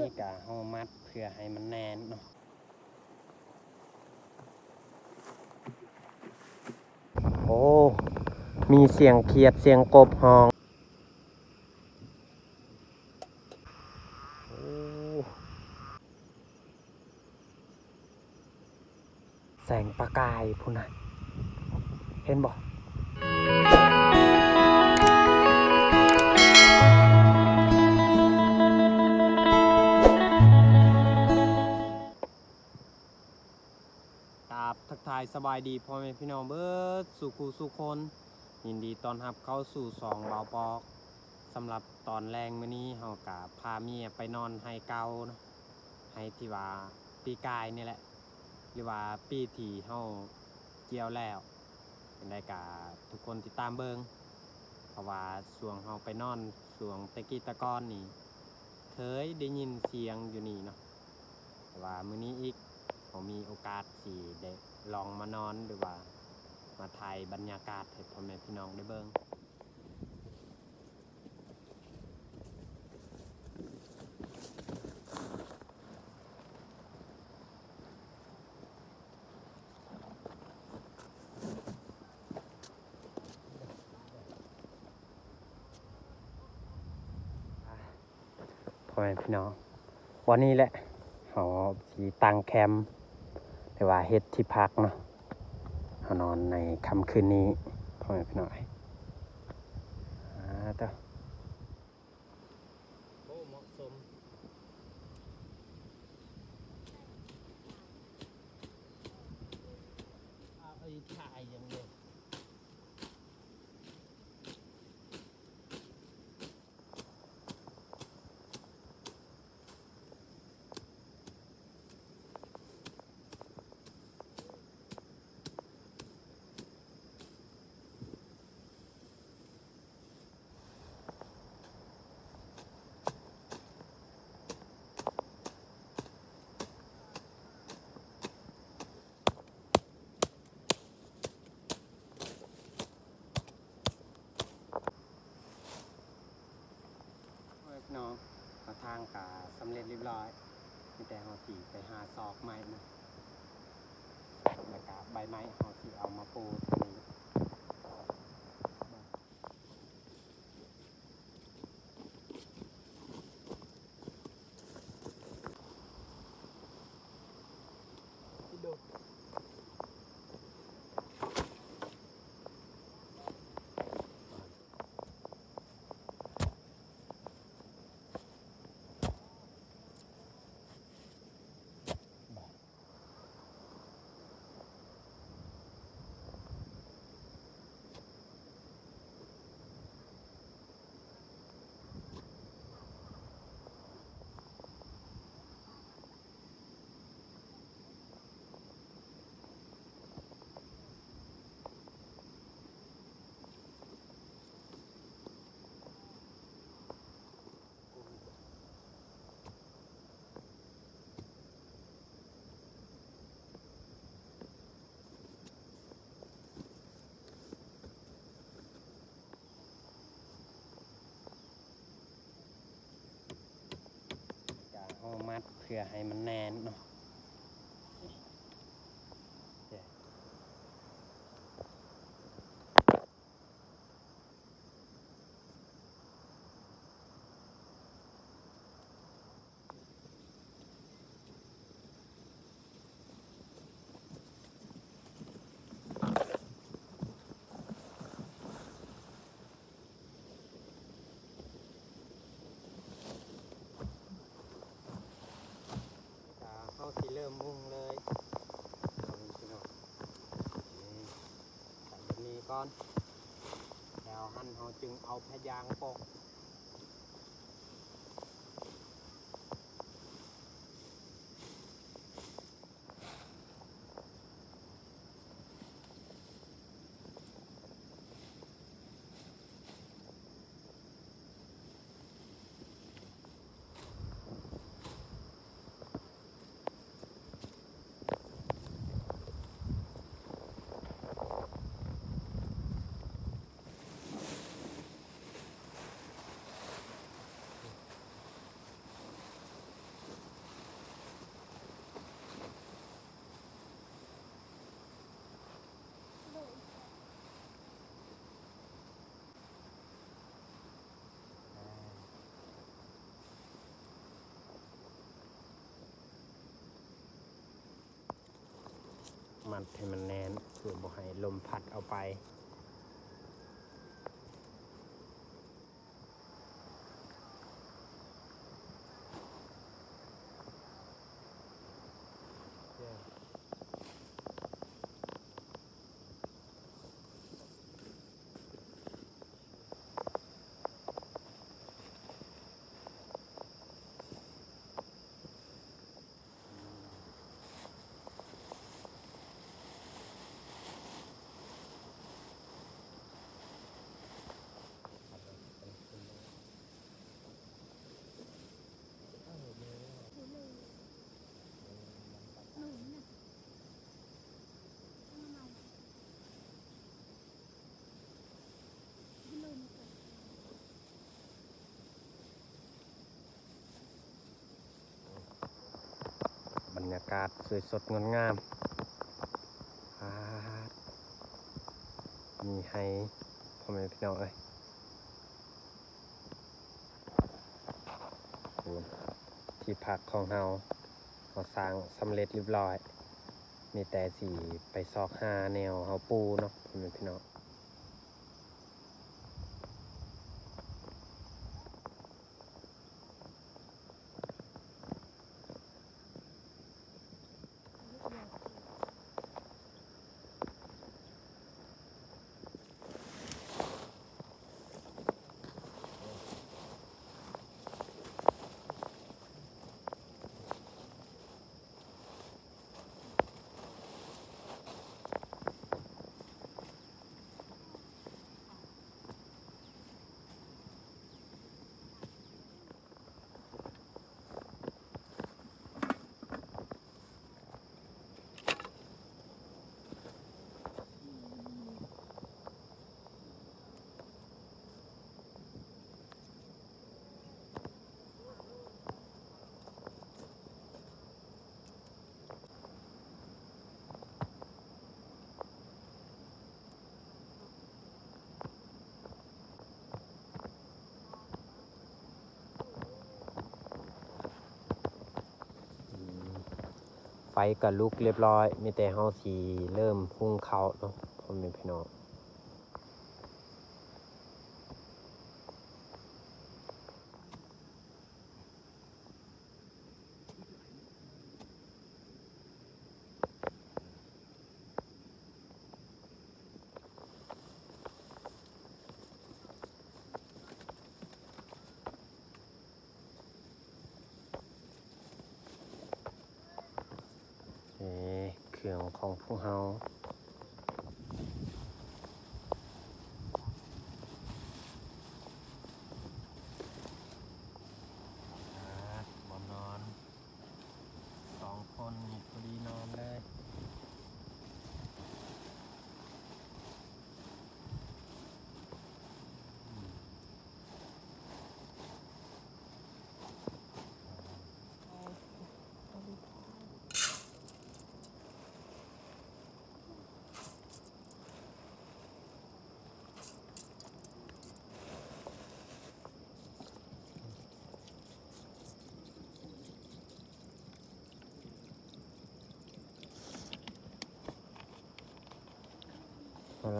นี้กะห่อมัดเพื่อให้มันแน่นเนาะโอ้มีเสียงเขียดเสียงกบห้องแสงประกายพุ่นน่ะเห็นบ่ทักทายสบายดีพ่อแม่พี่น้องเบิดสู่ครูสู่คนยินดีต้อนรับเข้าสู่สองเบาปอกสำหรับตอนแรงมื้อนี้เฮากะพาเมียไปนอนให้เก่าเนาะให้ที่ว่าปีกายนี่แหละหรือว่าปีที่เฮาเกี่ยวแล้วเป็นได้กะทุกคนติดตามเบิ่งเพราะว่าช่วงเฮาไปนอนช่วงตะกี้ตะกอนนี่เคยได้ยินเสียงอยู่นี่เนาะแต่ว่ามื้อนี้อีกผมมีโอกาสที่ได้ลองมานอนหรือว่ามาถ่ายบรรยากาศให้พ่อแม่พี่น้องได้เบิ่งพ่อแม่พี่น้องวันนี้แหละเขาสีตั้งแคมป์หรือว่าเฮ็ดที่พักเนาะเขานอนในค่ำคืนนี้พ่อแม่พี่น้องต่อโอ้เหมาะสมเอาอีถ่ายอย่างเดียวน้องมาทางกาสำเร็จเรียบร้อยมีแต่เขาสีไปหาซอกไม้นะแล้วก็ใบไม้เขาสีเอามาปูตรงนี้ดู ห่อมัดเพื่อให้มันแน่นเนาะเขาสีเริ่มมุ่งเลยแบบนี้ก่อนแล้วหั่นเขาจึงเอาพยางปก มัดให้มันแน่นเพื่อบ่ให้ลมพัดเอาไปบรรยากาศสวยสดงดงามมีให้พ่อแม่พี่น้องที่พักของเราสร้างสำเร็จเรียบร้อยมีแต่สีไปซอกหาแนวเฮาปูเนาะพ่อแม่พี่น้องไฟก็ลุกเรียบร้อยมีแต่เฮาสิเริ่มหุงข้าวเนาะพ่อแม่พี่น้องเครื่องของพวกเราบ่นอน2 คนนี่พอดีนอนเลย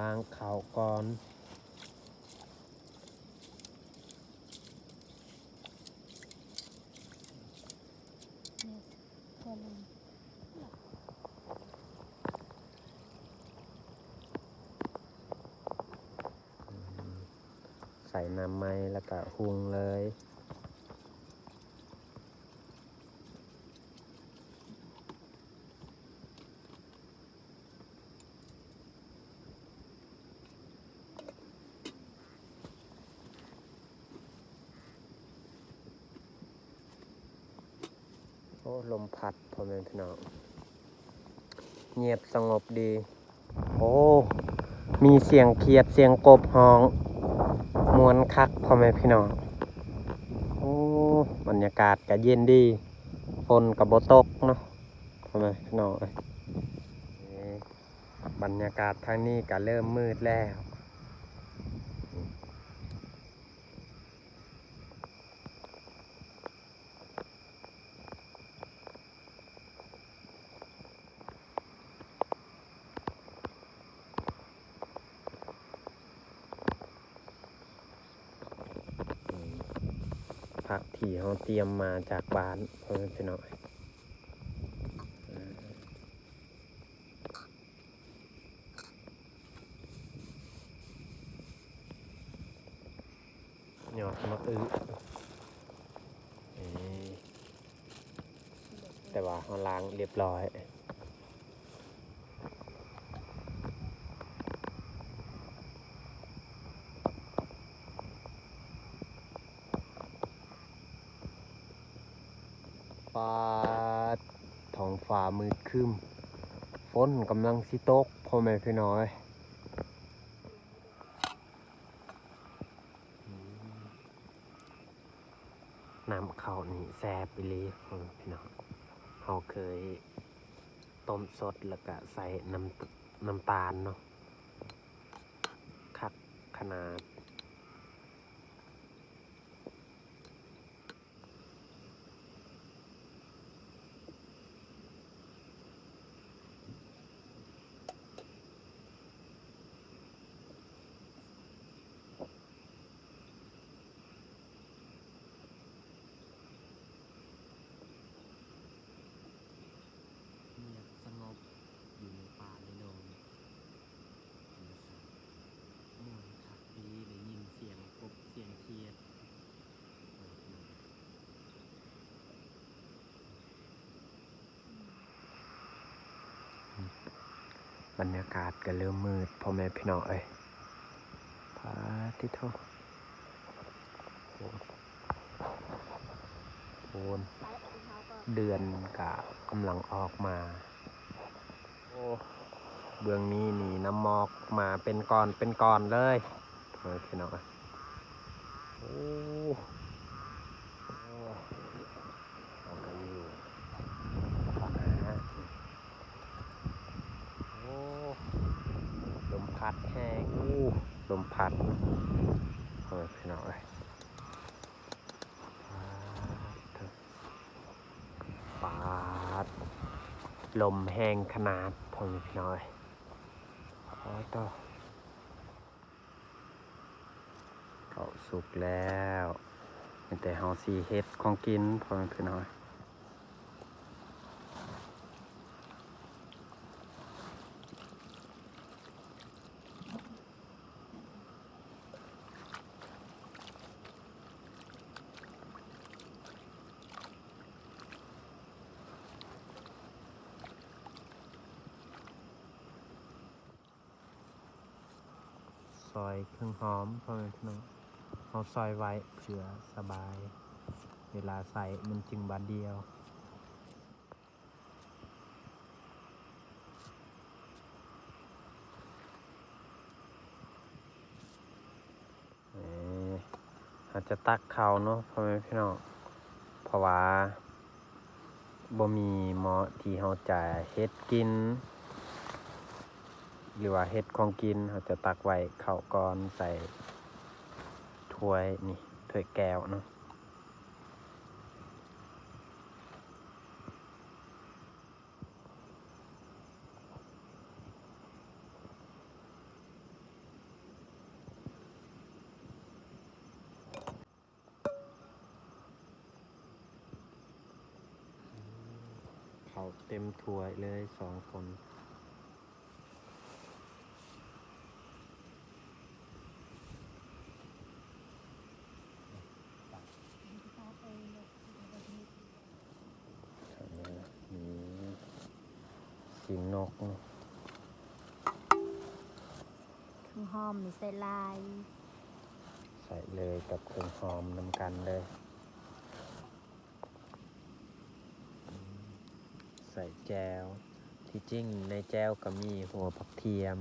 ล้างข้าวก่อนใส่น้ำไหมแล้วก็หุงเลยโอ้ลมพัดพ่อแม่พี่น้องเงียบสงบดีโอ้มีเสียงเขียดเสียงกบฮ้องมวนคักพ่อแม่พี่น้องโอ้บรรยากาศก็เย็นดีฝนก็บ่ตกเนาะพ่อแม่พี่น้องบรรยากาศทางนี้ก็เริ่มมืดแล้ว ผักที่เราเตรียมมาจากบ้านเพิ่มไปหน่อยหยอดมะอึแต่ว่าเราล้างเรียบร้อยฟ้าท้องฟ้ามืดครึ้มฝนกำลังสิตกพ่อแม่พี่น้อยน้ำข้าวนี่แซ่บไปเลยพ่อแม่พี่น้องเราเคยต้มสดแล้วก็ใส่น้ำตาลเนาะคักขนาดสงบอยู่ในป่าในดงม่วนคักดีได้ยินเสียงกบเสียงเขียดบรรยากาศก็เริ่มมืดพ่อแม่พี่น้องเอ้ยพระอาทิตย์โอนเดือนกำลังออกมาโอ้เบื้องนี้นี่น้ำหมอกมาเป็นก้อนเลยพ่อแม่พี่น้องเอ้ยโอ้เอาไปอยู่ฝั่งนะโอ้ลมพัดแห้งลมพัดพ่อแม่พี่น้องเอ้ยปาดลมแห้งขนาดพ่อแม่พี่น้องเอ้ยต่อเขาสุกแล้วแต่เฮาสีเฮ็ดของกินพ่อแม่พี่น้องซอยเครื่องหอมพ่อแม่พี่น้องเอาซอยไว้เผื่อสบายเวลาใส่มันจึงบาดเดียวอาจจะตักเขาเนาะพ่อแม่พี่น้องเพราะว่าบ่มีหม้อที่เฮาจะเฮ็ดกินหรือว่าเฮ็ดของกินเราจะตักไว้เข้าก่อนใส่ถ้วยนี่ถ้วยแก้วเนาะเขาเต็มถ้วยเลย2 คนสีนกเนาะเครื่องหอมมีใส่ลาย ใส่เลยกับเครื่องหอมน้ำกันเลยใส่แจวที่จริงในแจวก็มีหัวผักเทียม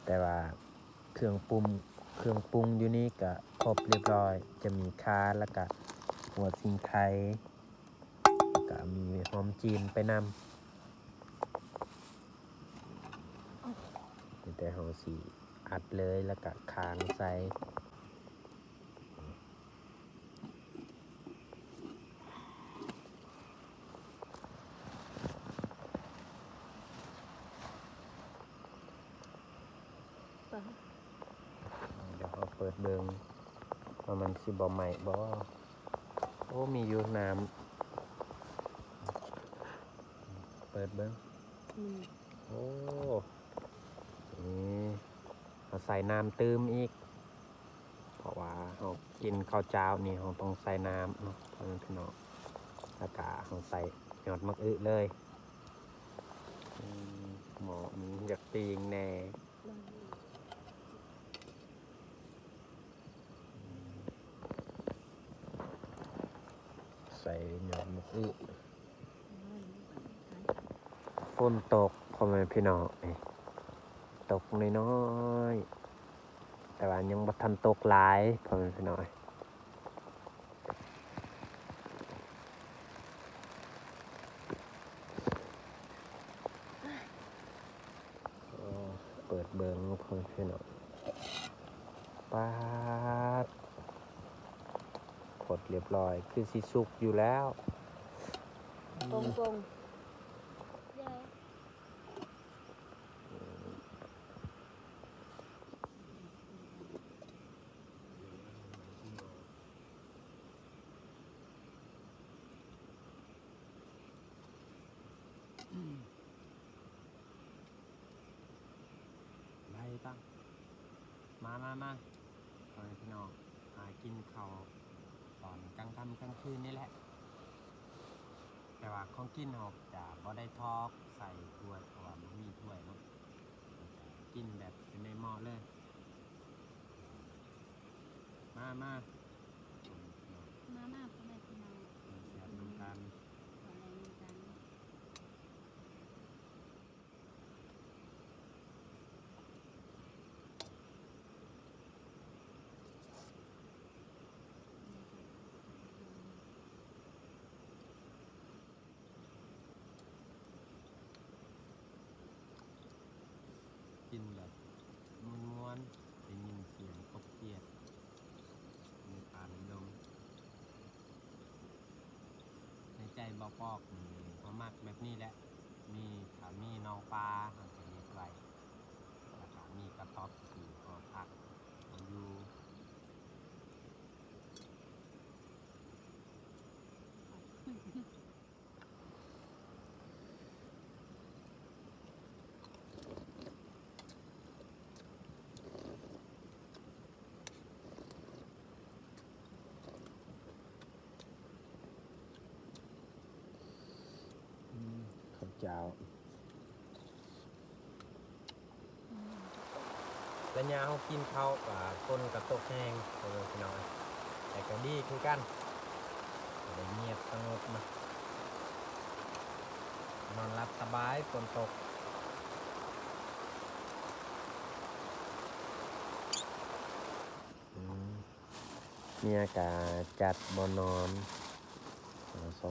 แต่ว่าเครื่องปรุงอยู่นี่ก็ครบเรียบร้อยจะมีข่าแล้วก็หัวสิงไคก็มีหอมจีนไปนำแต่เฮาสิอัดเลยแล้วก็ค้างใส่เดี๋ยวเฮาเปิดเบิ่งว่ามันสิบ่ไหม้บ่ มีอยู่น้ำเปิดเบิ้ง อืม โอ้นี่เราใส่น้ำตื้มอีก เพราะว่าเรากินข้าวเจ้านี่เราต้องใส่น้ำเนาะพ่อแม่พี่น้องแล้วก็เราใส่หยอดมะอึเลยหมอมีอยากตีงแน่ใส่หยอดมะอึฝนตกพ่อแม่พี่น้องนี่ตกน้อยๆแต่ว่ายังบ่ทันตกหลายพ่อแม่พี่น้องเปิดเบิ้งพ่อแม่พี่น้องป๊าดกดเรียบร้อยคือสิสุกอยู่แล้ว ปงปงเย้ ไปตั้งมาพ่อแม่พี่น้องหากินข้าวตอนกลางค่ำกลางคืนนี่แหละ แต่ว่าของกินเราจะบ่ได้ทอกใส่ถ้วยเพราะว่ามันมีถ้วยเนาะกินแบบเป็นในหม้อเลย มามาม่าพ่อแม่พี่น้อง เสียบน้ำตาล ขอแรงกันกินแบบม้วนๆได้ยินเสียงกบเกลียดมีปานลมในใจบอกเขามักแบบนี้แหละ มีขามีน้องปลาเขาจะเรียกไว้แล้วก็มีกระต๊อบที่เขาพักเขาอยู่ ข้าวเจ้าแล้วยาเขากินข้าวกับคนกับตกแห้งไปเลยพี่น้อยแต่ก็ดีคือกันแต่เงียบสงบนะนอนหลับสบายฝนตกเมียกาจัดบนนอน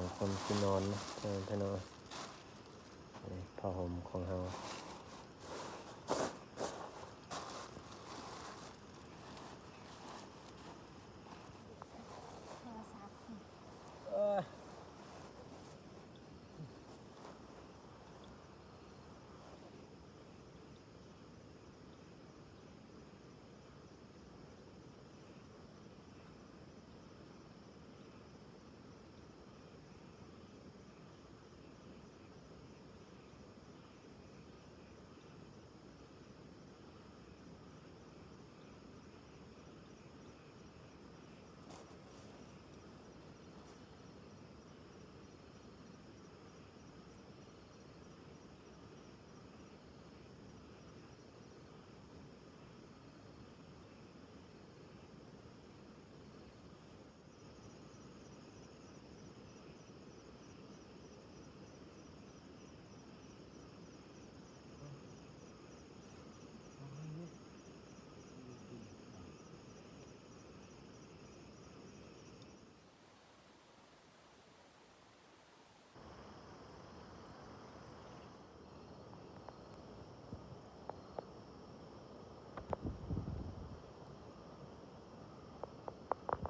2 คนที่นอนนะพี่น้อยผ้าห่มของเรา